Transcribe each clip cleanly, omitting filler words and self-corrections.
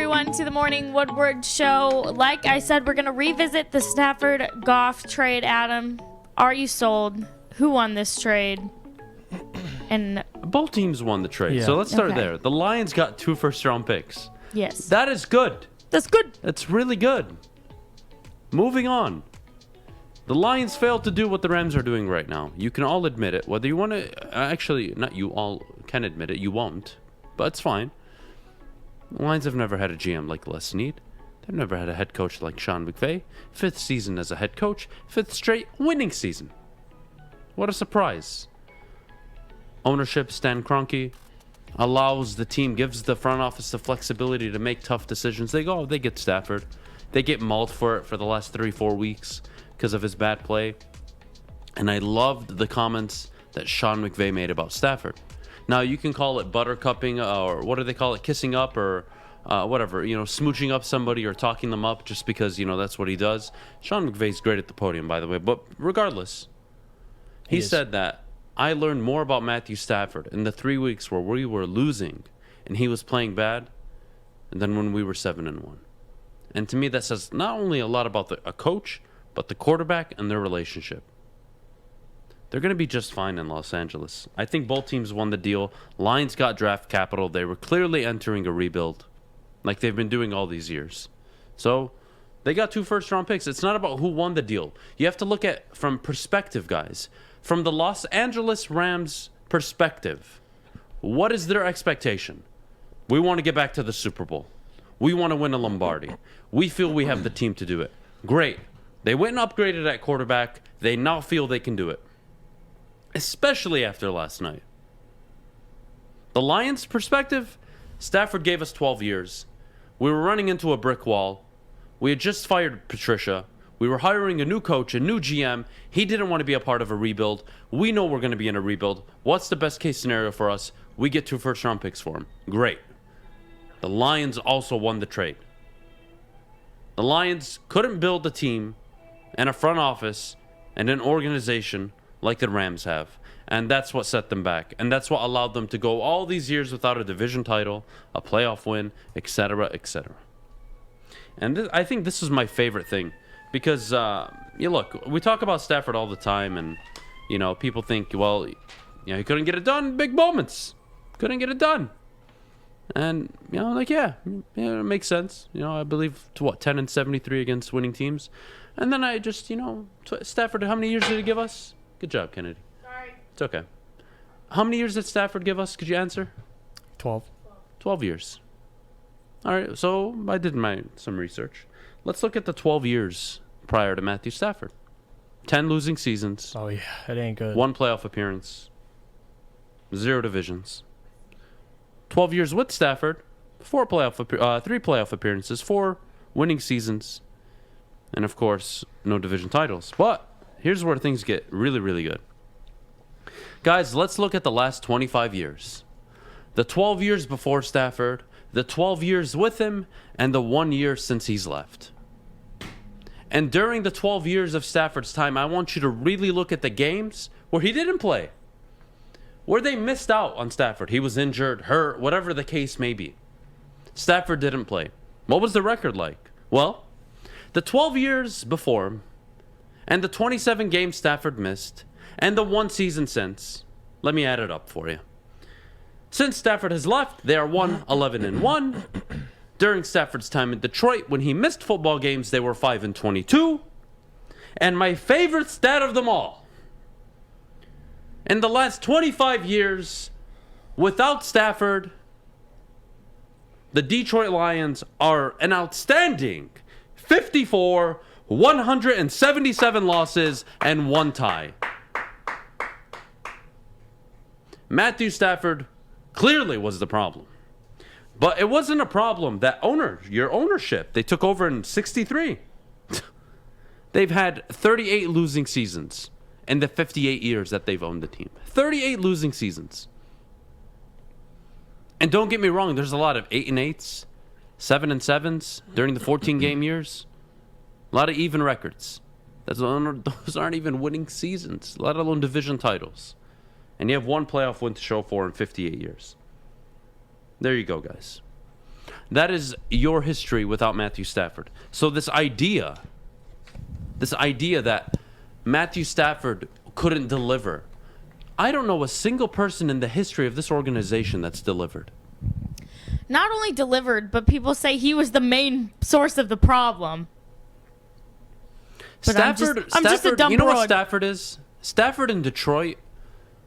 everyone, to the Morning Woodward Show. Like I said, we're going to revisit the Stafford-Goff trade, Adam. Are you sold? Who won this trade? And both teams won the trade, so let's start there. The Lions got 2 first-round picks. Yes. That is good. That's good. That's really good. Moving on. The Lions failed to do what the Rams are doing right now. You can all admit it. Whether you want to... Actually, not you all can admit it. You won't. But it's fine. The Lions have never had a GM like Les Snead. They've never had a head coach like Sean McVay. 5th season as a head coach. 5th straight winning season. What a surprise. Ownership, Stan Kroenke, allows the team, gives the front office the flexibility to make tough decisions. They get Stafford. They get mauled for it for the last 3-4 weeks because of his bad play. And I loved the comments that Sean McVay made about Stafford. Now, you can call it buttercupping, or what do they call it, kissing up, or whatever, smooching up somebody or talking them up just because, that's what he does. Sean McVay's great at the podium, by the way. But regardless, he said that I learned more about Matthew Stafford in the 3 weeks where we were losing and he was playing bad than when we were 7-1. And to me, that says not only a lot about a coach, but the quarterback and their relationship. They're going to be just fine in Los Angeles. I think both teams won the deal. Lions got draft capital. They were clearly entering a rebuild like they've been doing all these years. So they got 2 first-round picks. It's not about who won the deal. You have to look at from perspective, guys. From the Los Angeles Rams' perspective, what is their expectation? We want to get back to the Super Bowl. We want to win a Lombardi. We feel we have the team to do it. Great. They went and upgraded at quarterback. They now feel they can do it. Especially after last night. The Lions' perspective, Stafford gave us 12 years. We were running into a brick wall. We had just fired Patricia. We were hiring a new coach, a new GM. He didn't want to be a part of a rebuild. We know we're going to be in a rebuild. What's the best case scenario for us? We get 2 first-round picks for him. Great. The Lions also won the trade. The Lions couldn't build a team and a front office and an organization like the Rams have. And that's what set them back. And that's what allowed them to go all these years without a division title, a playoff win, etc., etc. And I think this is my favorite thing. Because, look, we talk about Stafford all the time, and, people think, well, he couldn't get it done. Big moments. Couldn't get it done. And, it makes sense. I believe, 10-73 against winning teams. And then I just, Stafford, how many years did he give us? Good job, Kennedy. Sorry. It's okay. How many years did Stafford give us? Could you answer? 12. 12 years. All right, so I did some research. Let's look at the 12 years prior to Matthew Stafford. 10 losing seasons. Oh, yeah. It ain't good. 1 playoff appearance. 0 divisions. 12 years with Stafford. 3 playoff appearances. 4 winning seasons. And, of course, no division titles. But here's where things get really, really good. Guys, let's look at the last 25 years. The 12 years before Stafford, the 12 years with him, and the 1 year since he's left. And during the 12 years of Stafford's time, I want you to really look at the games where he didn't play. Where they missed out on Stafford. He was injured, hurt, whatever the case may be. Stafford didn't play. What was the record like? Well, the 12 years before, and the 27 games Stafford missed, and the 1 season since, let me add it up for you. Since Stafford has left, they are 1-11-1. During Stafford's time in Detroit, when he missed football games, they were 5-22. And my favorite stat of them all, in the last 25 years, without Stafford, the Detroit Lions are an outstanding 54, 177 losses, and 1 tie. Matthew Stafford clearly was the problem. But it wasn't a problem that your ownership, they took over in 63. They've had 38 losing seasons in the 58 years that they've owned the team. 38 losing seasons. And don't get me wrong, there's a lot of 8-8s, 7-7s during the 14-game years. A lot of even records. Those aren't even winning seasons, let alone division titles. And you have 1 playoff win to show for in 58 years. There you go, guys. That is your history without Matthew Stafford. So this idea that Matthew Stafford couldn't deliver, I don't know a single person in the history of this organization that's delivered. Not only delivered, but people say he was the main source of the problem. But Stafford, I'm just a dumb you know what broad. Stafford is? Stafford in Detroit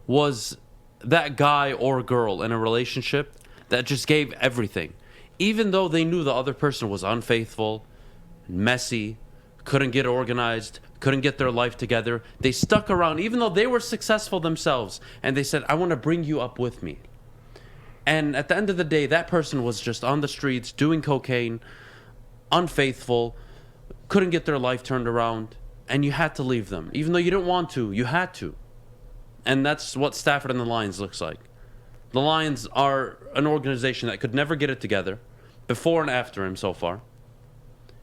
was that guy or girl in a relationship that just gave everything. Even though they knew the other person was unfaithful, messy, couldn't get organized, couldn't get their life together, they stuck around even though they were successful themselves, and they said, I want to bring you up with me. And at the end of the day, that person was just on the streets doing cocaine, unfaithful, couldn't get their life turned around, and you had to leave them. Even though you didn't want to, you had to. And that's what Stafford and the Lions looks like. The Lions are an organization that could never get it together, before and after him so far.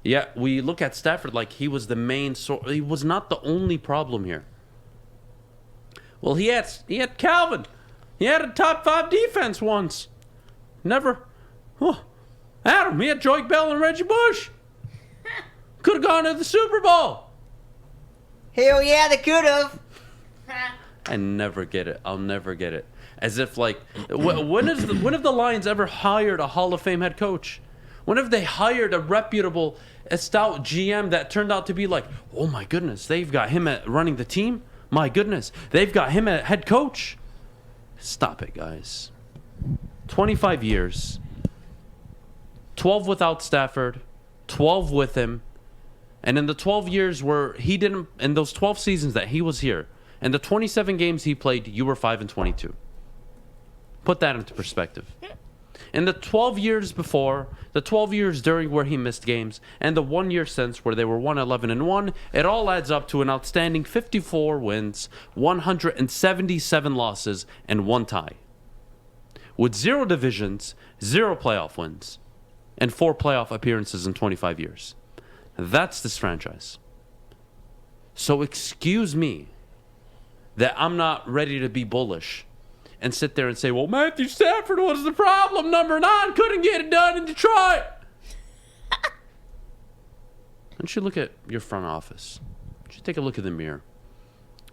Yet we look at Stafford like he was the main source. He was not the only problem here. Well, he had Calvin. He had a top 5 defense once. Never. Oh, Adam, he had Joique Bell and Reggie Bush. Could have gone to the Super Bowl. Hell yeah, they could have. I never get it. I'll never get it. As if like, when have the Lions ever hired a Hall of Fame head coach? When have they hired a reputable, stout GM that turned out to be like, oh my goodness, they've got him at running the team? My goodness, they've got him at head coach? Stop it, guys. 25 years. 12 without Stafford. 12 with him. And in the 12 years where he didn't, in those 12 seasons that he was here, and the 27 games he played, you were 5-22. Put that into perspective. In the 12 years before, the 12 years during where he missed games, and the 1 year since where they were 1-11-1, it all adds up to an outstanding 54 wins, 177 losses, and 1 tie. With 0 divisions, 0 playoff wins, and 4 playoff appearances in 25 years. That's this franchise. So excuse me that I'm not ready to be bullish and sit there and say, well, Matthew Stafford was the problem. Number 9 couldn't get it done in Detroit. Don't you look at your front office? Don't you take a look in the mirror?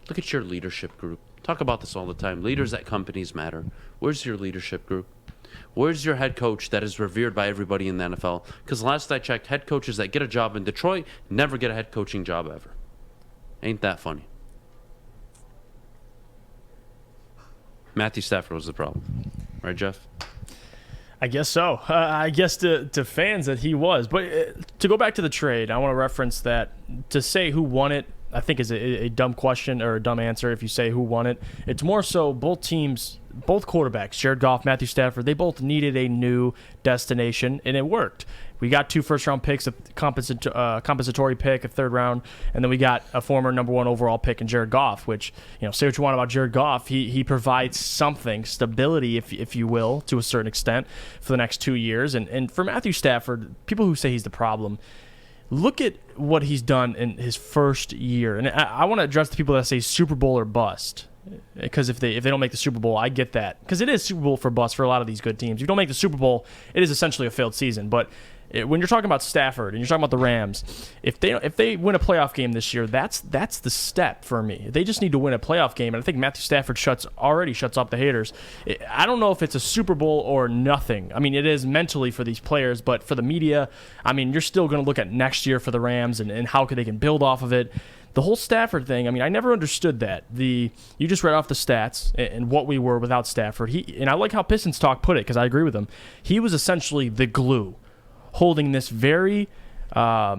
Look at your leadership group. Talk about this all the time. Leaders at companies matter. Where's your leadership group? Where's your head coach that is revered by everybody in the NFL? Because last I checked, head coaches that get a job in Detroit never get a head coaching job ever. Ain't that funny? Matthew Stafford was the problem. Right, Jeff? I guess so. I guess to fans that he was. But to go back to the trade, I want to reference that to say who won it, I think is a dumb question or a dumb answer if you say who won it. It's more so both teams, both quarterbacks, Jared Goff, Matthew Stafford, they both needed a new destination, and it worked. We got 2 first-round picks, a compensatory pick, a 3rd round, and then we got a former number 1 overall pick in Jared Goff, which, say what you want about Jared Goff, he provides something, stability, if you will, to a certain extent for the next 2 years. And for Matthew Stafford, people who say he's the problem, look at what he's done in his first year. And I want to address the people that say Super Bowl or bust. Because if they don't make the Super Bowl, I get that. Because it is Super Bowl for bust for a lot of these good teams. If you don't make the Super Bowl, it is essentially a failed season. But when you're talking about Stafford and you're talking about the Rams, if they win a playoff game this year, that's the step for me. They just need to win a playoff game, and I think Matthew Stafford already shuts up the haters. I don't know if it's a Super Bowl or nothing. I mean, it is mentally for these players, but for the media, I mean, you're still going to look at next year for the Rams and how they can build off of it. The whole Stafford thing, I mean, I never understood that. You just read off the stats and what we were without Stafford. And I like how Pistons Talk put it, because I agree with him. He was essentially the glue, holding this very, I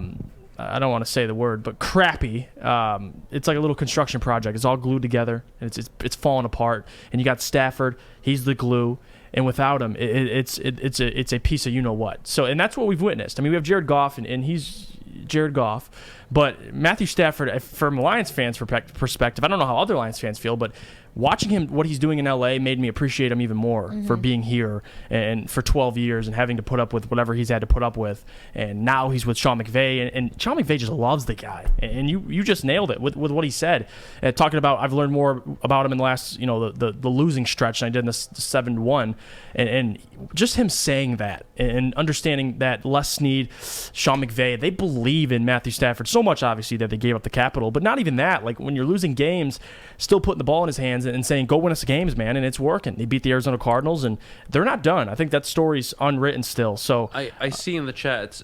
don't want to say the word, but crappy. It's like a little construction project. It's all glued together, and it's falling apart. And you got Stafford. He's the glue. And without him, it's a piece of you-know-what. So, and that's what we've witnessed. I mean, we have Jared Goff, and he's Jared Goff. But Matthew Stafford, from a Lions fans' perspective, I don't know how other Lions fans feel, but watching him, what he's doing in LA made me appreciate him even more for being here and for 12 years and having to put up with whatever he's had to put up with. And now he's with Sean McVay, and Sean McVay just loves the guy. And you just nailed it with what he said. Talking about, I've learned more about him in the last, the losing stretch than I did in the 7-1. And just him saying that and understanding that Les Snead, Sean McVay, they believe in Matthew Stafford so much, obviously, that they gave up the capital. But not even that. Like, when you're losing games, still putting the ball in his hands and saying, go win us games, man, and it's working. They beat the Arizona Cardinals, and they're not done. I think that story's unwritten still. So I see in the chat, it's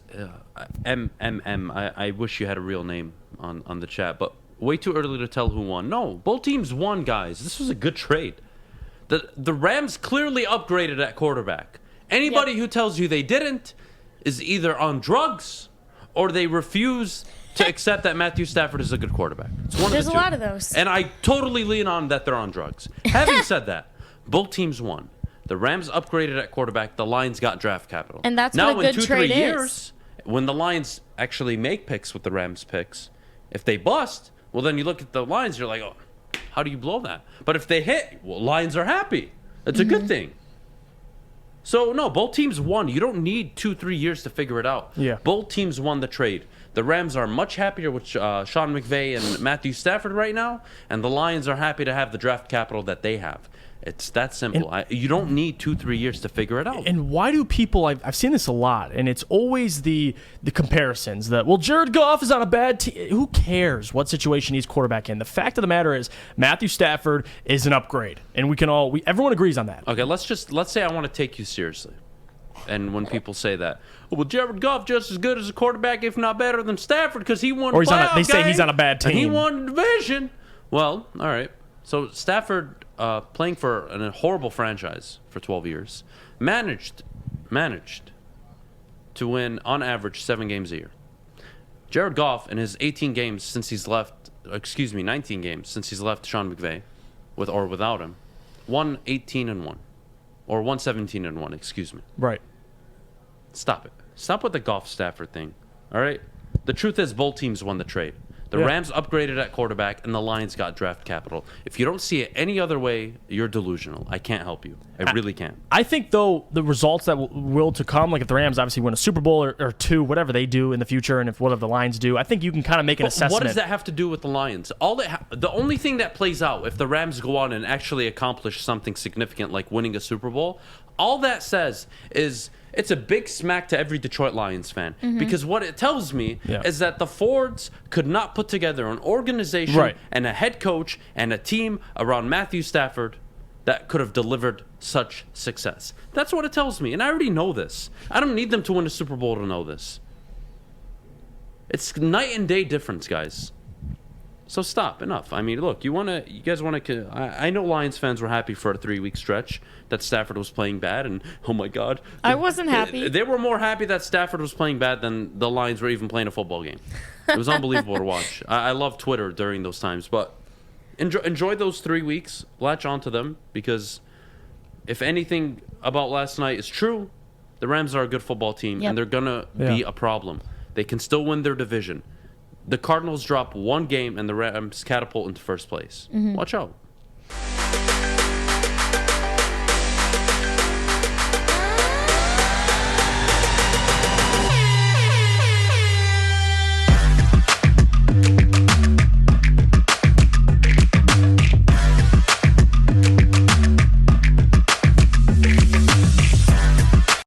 MMM. I wish you had a real name on the chat, but way too early to tell who won. No, both teams won, guys. This was a good trade. The Rams clearly upgraded at quarterback. Anybody who tells you they didn't is either on drugs or they refuse to accept that Matthew Stafford is a good quarterback. It's one There's of the two. a lot of those. And I totally lean on that they're on drugs. Having said that, both teams won. The Rams upgraded at quarterback. The Lions got draft capital. And that's now what a good in 2-3 trade is. years, when the Lions actually make picks with the Rams picks, if they bust, well, then you look at the Lions, you're like, oh, how do you blow that? But if they hit, well, Lions are happy. It's a good thing. So, no, both teams won. You don't need 2-3 years to figure it out. Yeah. Both teams won the trade. The Rams are much happier with Sean McVay and Matthew Stafford right now, and the Lions are happy to have the draft capital that they have. It's that simple. You don't need 2-3 years to figure it out. And why do people, I've seen this a lot, and it's always the comparisons that, well, Jared Goff is on a bad team. Who cares what situation he's quarterback in? The fact of the matter is Matthew Stafford is an upgrade, and everyone agrees on that. Okay, let's say I want to take you seriously. And when people say that, well, Jared Goff just as good as a quarterback, if not better than Stafford, because he won. Or they say he's on a bad team. And he won the division. Well, all right. So Stafford, playing for a horrible franchise for 12 years, managed to win on average 7 games a year. Jared Goff, in his 19 games since he's left Sean McVay, with or without him, won 18-1, or won 17-1. Excuse me. Right. Stop it. Stop with the Goff Stafford thing. All right. The truth is, both teams won the trade. The Rams upgraded at quarterback, and the Lions got draft capital. If you don't see it any other way, you're delusional. I can't help you. I really can't. I think, though, the results that will to come, like if the Rams obviously win a Super Bowl or two, whatever they do in the future, and if whatever the Lions do, I think you can kind of make an assessment. What does that have to do with the Lions? The only thing that plays out if the Rams go on and actually accomplish something significant like winning a Super Bowl, all that says is it's a big smack to every Detroit Lions fan. Because what it tells me is that the Fords could not put together an organization and a head coach and a team around Matthew Stafford that could have delivered such success. That's what it tells me. And I already know this. I don't need them to win a Super Bowl to know this. It's night and day difference, guys. So stop. Enough. I mean, look, you guys want to. I know Lions fans were happy for a 3-week stretch that Stafford was playing bad, and oh my God, I wasn't happy. They were more happy that Stafford was playing bad than the Lions were even playing a football game. It was unbelievable to watch. I love Twitter during those times, but enjoy those 3 weeks. Latch onto them, because if anything about last night is true, the Rams are a good football team, and they're gonna be a problem. They can still win their division. The Cardinals drop one game, and the Rams catapult into first place. Watch out.